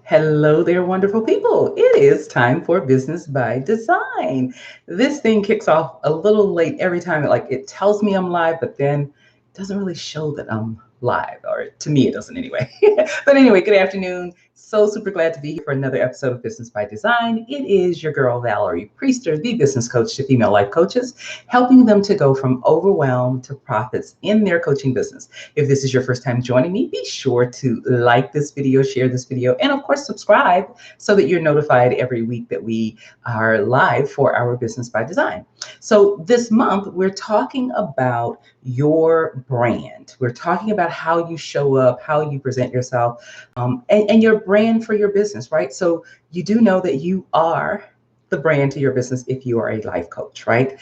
Hello there, wonderful people. It is time for Business by Design. This thing kicks off a little late every time. It tells me I'm live, but then it doesn't really show that I'm live, or to me, it doesn't anyway. But anyway, good afternoon. So super glad to be here for another episode of Business by Design. It is your girl, Valerie Priester, the business coach to female life coaches, helping them to go from overwhelm to profits in their coaching business. If this is your first time joining me, be sure to like this video, share this video, and of course, subscribe so that you're notified every week that we are live for our Business by Design. So this month, we're talking about your brand. We're talking about how you show up, how you present yourself, and your brand for your business, right? So you do know that you are the brand to your business if you are a life coach, right?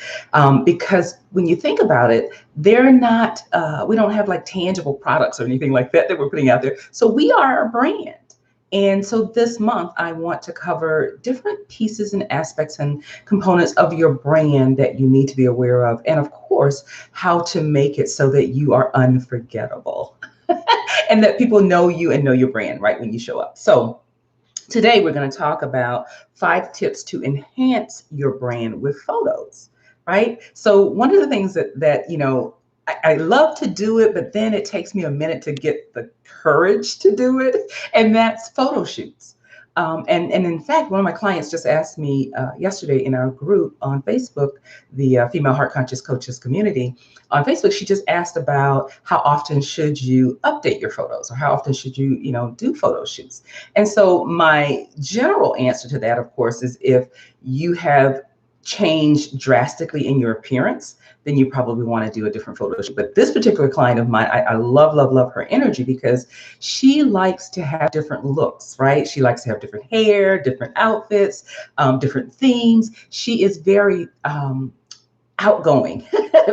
Because when you think about it, they're not, we don't have like tangible products or anything like that we're putting out there. So we are a brand. And so this month, I want to cover different pieces and aspects and components of your brand that you need to be aware of. And of course, how to make it so that you are unforgettable and that people know you and know your brand, right, when you show up. So today, we're going to talk about 5 tips to enhance your brand with photos, right? So one of the things that I love to do it, but then it takes me a minute to get the courage to do it, and that's photo shoots. And in fact, one of my clients just asked me yesterday in our group on Facebook, the Female Heart Conscious Coaches community on Facebook. She just asked about how often should you update your photos, or how often should you do photo shoots. And so my general answer to that, of course, is if you have changed drastically in your appearance, then you probably want to do a different photo shoot. But this particular client of mine, I love, love, love her energy because she likes to have different looks, right? She likes to have different hair, different outfits, different themes. She is very outgoing,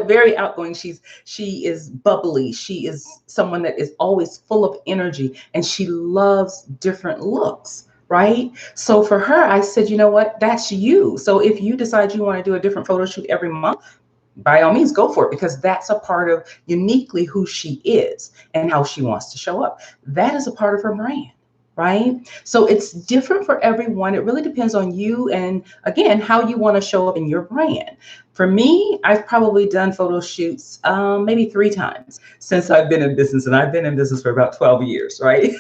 very outgoing. She is bubbly. She is someone that is always full of energy, and she loves different looks. Right. So for her, I said, you know what? That's you. So if you decide you want to do a different photo shoot every month, by all means, go for it, because that's a part of uniquely who she is and how she wants to show up. That is a part of her brand. Right. So it's different for everyone. It really depends on you and, again, how you want to show up in your brand. For me, I've probably done photo shoots maybe 3 times since I've been in business, and I've been in business for about 12 years. Right.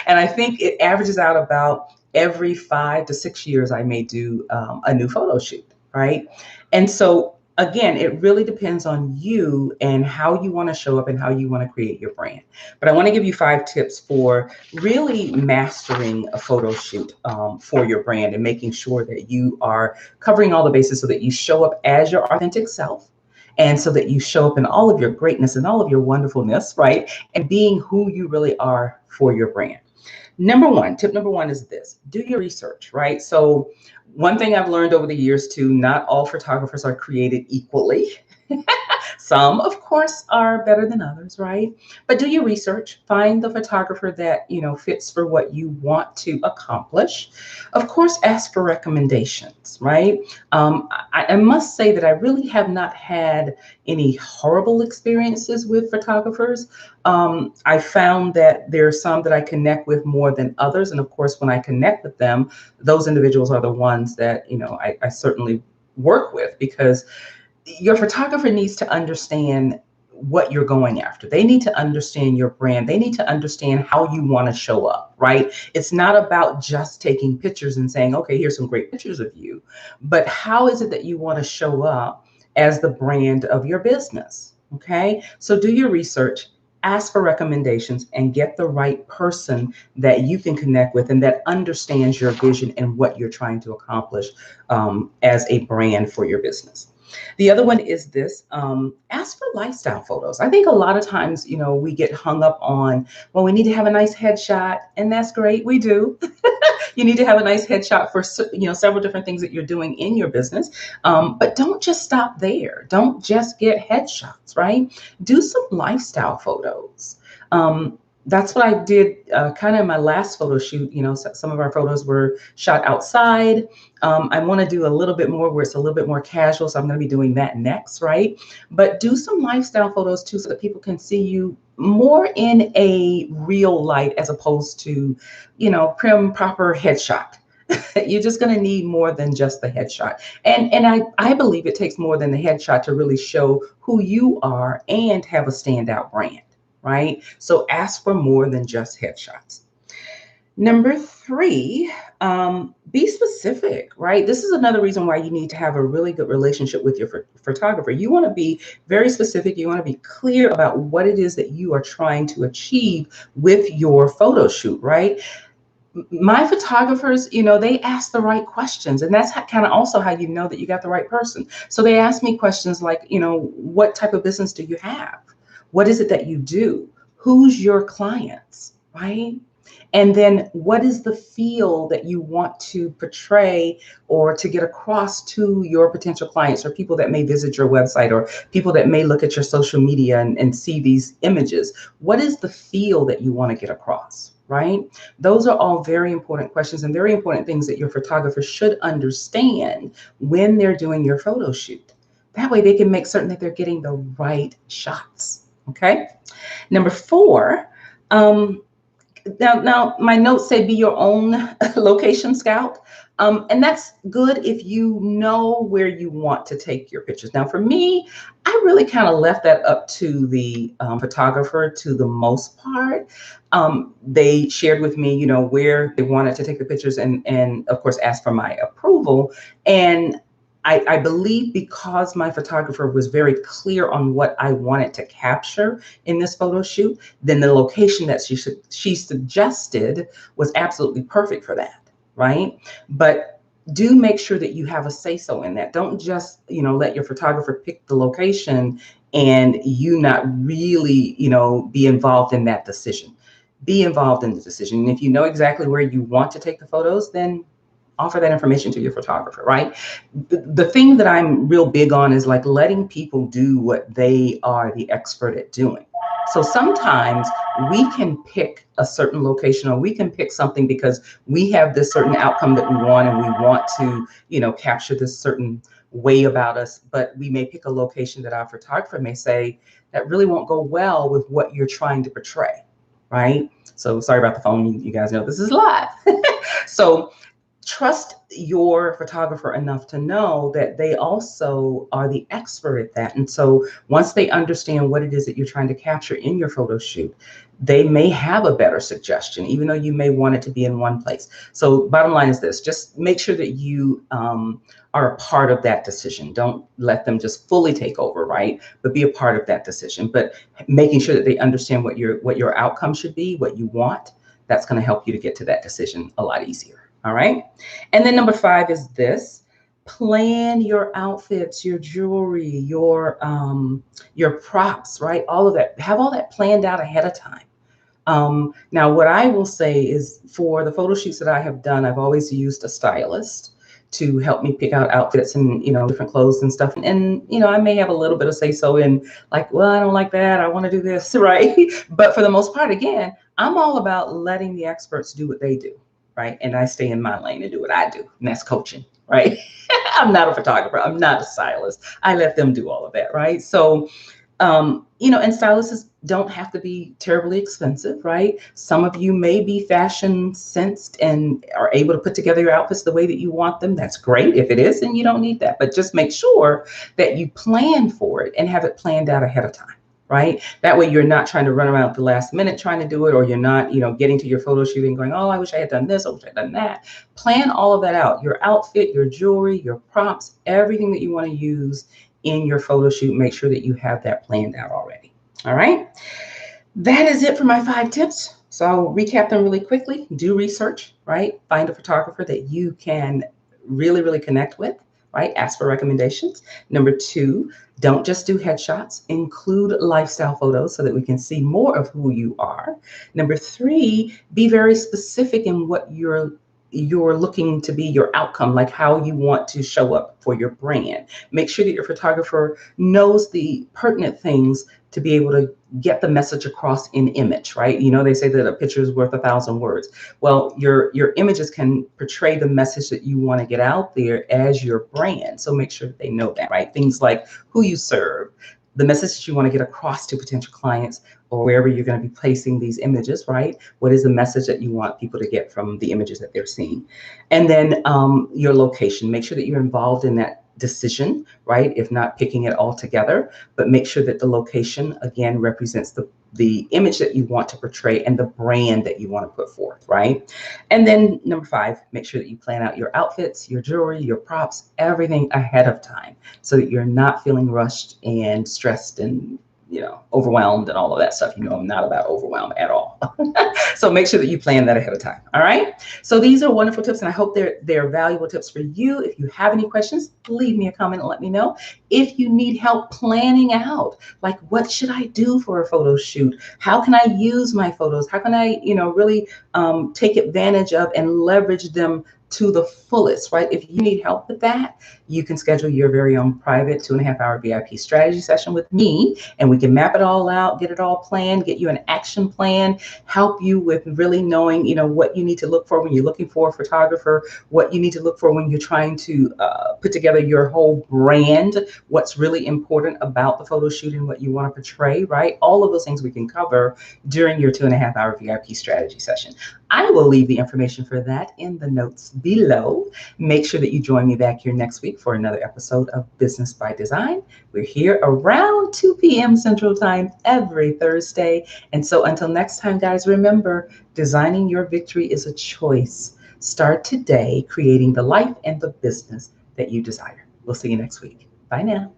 And I think it averages out about every 5 to 6 years, I may do a new photo shoot. Right. And so again, it really depends on you and how you want to show up and how you want to create your brand. But I want to give you 5 tips for really mastering a photo shoot for your brand and making sure that you are covering all the bases so that you show up as your authentic self. And so that you show up in all of your greatness and all of your wonderfulness, right? And being who you really are for your brand. Tip number one is this: do your research, right? So one thing I've learned over the years too, not all photographers are created equally. Some, of course, are better than others, right? But do your research, find the photographer that, fits for what you want to accomplish. Of course, ask for recommendations, right? I must say that I really have not had any horrible experiences with photographers. I found that there are some that I connect with more than others. And of course, when I connect with them, those individuals are the ones that, I certainly work with, because your photographer needs to understand what you're going after. They need to understand your brand. They need to understand how you want to show up, right? It's not about just taking pictures and saying, okay, here's some great pictures of you, but how is it that you want to show up as the brand of your business? Okay, so do your research, ask for recommendations, and get the right person that you can connect with and that understands your vision and what you're trying to accomplish as a brand for your business. The other one is this: ask for lifestyle photos. I think a lot of times, we get hung up on, well, we need to have a nice headshot, and that's great. We do. You need to have a nice headshot for, several different things that you're doing in your business. But don't just stop there. Don't just get headshots, right? Do some lifestyle photos. that's what I did kind of in my last photo shoot. You know, some of our photos were shot outside. I want to do a little bit more where it's a little bit more casual. So I'm going to be doing that next, right? But do some lifestyle photos too so that people can see you more in a real light as opposed to, you know, prim, proper headshot. You're just going to need more than just the headshot. And I believe it takes more than the headshot to really show who you are and have a standout brand, right? So ask for more than just headshots. Number three, be specific, right? This is another reason why you need to have a really good relationship with your photographer. You want to be very specific. You want to be clear about what it is that you are trying to achieve with your photo shoot, right? My photographers, you know, they ask the right questions, and that's kind of also how you know that you got the right person. So they ask me questions like, you know, what type of business do you have? What is it that you do? Who's your clients, right? And then what is the feel that you want to portray or to get across to your potential clients or people that may visit your website or people that may look at your social media and see these images? What is the feel that you want to get across? Right? Those are all very important questions and very important things that your photographer should understand when they're doing your photo shoot. That way they can make certain that they're getting the right shots. Okay. Number four, um, now my notes say be your own location scout. And that's good if you know where you want to take your pictures. Now, for me, I really kind of left that up to the photographer to the most part. They shared with me, you know, where they wanted to take the pictures and of course, asked for my approval. And I believe because my photographer was very clear on what I wanted to capture in this photo shoot, then the location that she suggested was absolutely perfect for that, right? But do make sure that you have a say so in that. Don't just, you know, let your photographer pick the location and you not really, you know, be involved in that decision. Be involved in the decision. And if you know exactly where you want to take the photos, then offer that information to your photographer, right? The thing that I'm real big on is like letting people do what they are the expert at doing. So sometimes we can pick a certain location or we can pick something because we have this certain outcome that we want and we want to, you know, capture this certain way about us, but we may pick a location that our photographer may say that really won't go well with what you're trying to portray, right? So sorry about the phone. You guys know this is live. So trust your photographer enough to know that they also are the expert at that. And so once they understand what it is that you're trying to capture in your photo shoot, they may have a better suggestion, even though you may want it to be in one place. So bottom line is this, just make sure that you are a part of that decision. Don't let them just fully take over, right? But be a part of that decision. But making sure that they understand what your outcome should be, what you want, that's going to help you to get to that decision a lot easier. All right. And then number five is this: plan your outfits, your jewelry, your props, right? All of that. Have all that planned out ahead of time. Now, what I will say is for the photo shoots that I have done, I've always used a stylist to help me pick out outfits and, you know, different clothes and stuff. And, you know, I may have a little bit of say so in like, well, I don't like that. I want to do this, right? But for the most part, again, I'm all about letting the experts do what they do, right? And I stay in my lane and do what I do, and that's coaching, right? I'm not a photographer. I'm not a stylist. I let them do all of that, right? So you know, and stylists don't have to be terribly expensive, right? Some of you may be fashion sensed and are able to put together your outfits the way that you want them. That's great. If it is, then you don't need that. But just make sure that you plan for it and have it planned out ahead of time, right? That way you're not trying to run around at the last minute trying to do it, or you're not, you know, getting to your photo shoot and going, oh, I wish I had done this, I wish I had done that. Plan all of that out. Your outfit, your jewelry, your props, everything that you want to use in your photo shoot, make sure that you have that planned out already. All right. That is it for my 5 tips. So I'll recap them really quickly. Do research, right? Find a photographer that you can really, really connect with, right? Ask for recommendations. Number 2, don't just do headshots, include lifestyle photos so that we can see more of who you are. Number 3, be very specific in what you're looking to be your outcome, like how you want to show up for your brand. Make sure that your photographer knows the pertinent things to be able to get the message across in image, right? You know, they say that a picture is worth 1,000 words. Well, your images can portray the message that you want to get out there as your brand. So make sure that they know that, right? Things like who you serve, the message that you want to get across to potential clients, or wherever you're going to be placing these images, right? What is the message that you want people to get from the images that they're seeing? And then your location, make sure that you're involved in that decision, right? If not picking it all together, but make sure that the location again represents the image that you want to portray and the brand that you want to put forth, right? And then number 5, make sure that you plan out your outfits, your jewelry, your props, everything ahead of time so that you're not feeling rushed and stressed and overwhelmed and all of that stuff. I'm not about overwhelm at all. So make sure that you plan that ahead of time. All right. So these are wonderful tips, and I hope they're valuable tips for you. If you have any questions, leave me a comment and let me know. If you need help planning out, like what should I do for a photo shoot? How can I use my photos? How can I, really take advantage of and leverage them to the fullest, right? If you need help with that, you can schedule your very own private 2.5-hour VIP strategy session with me, and we can map it all out, get it all planned, get you an action plan, help you with really knowing, what you need to look for when you're looking for a photographer, what you need to look for when you're trying to put together your whole brand, what's really important about the photo shoot and what you want to portray, right? All of those things we can cover during your 2.5-hour VIP strategy session. I will leave the information for that in the notes below. Make sure that you join me back here next week for another episode of Business by Design. We're here around 2 p.m. Central Time every Thursday. And so until next time, guys, remember, designing your victory is a choice. Start today creating the life and the business that you desire. We'll see you next week. Bye now.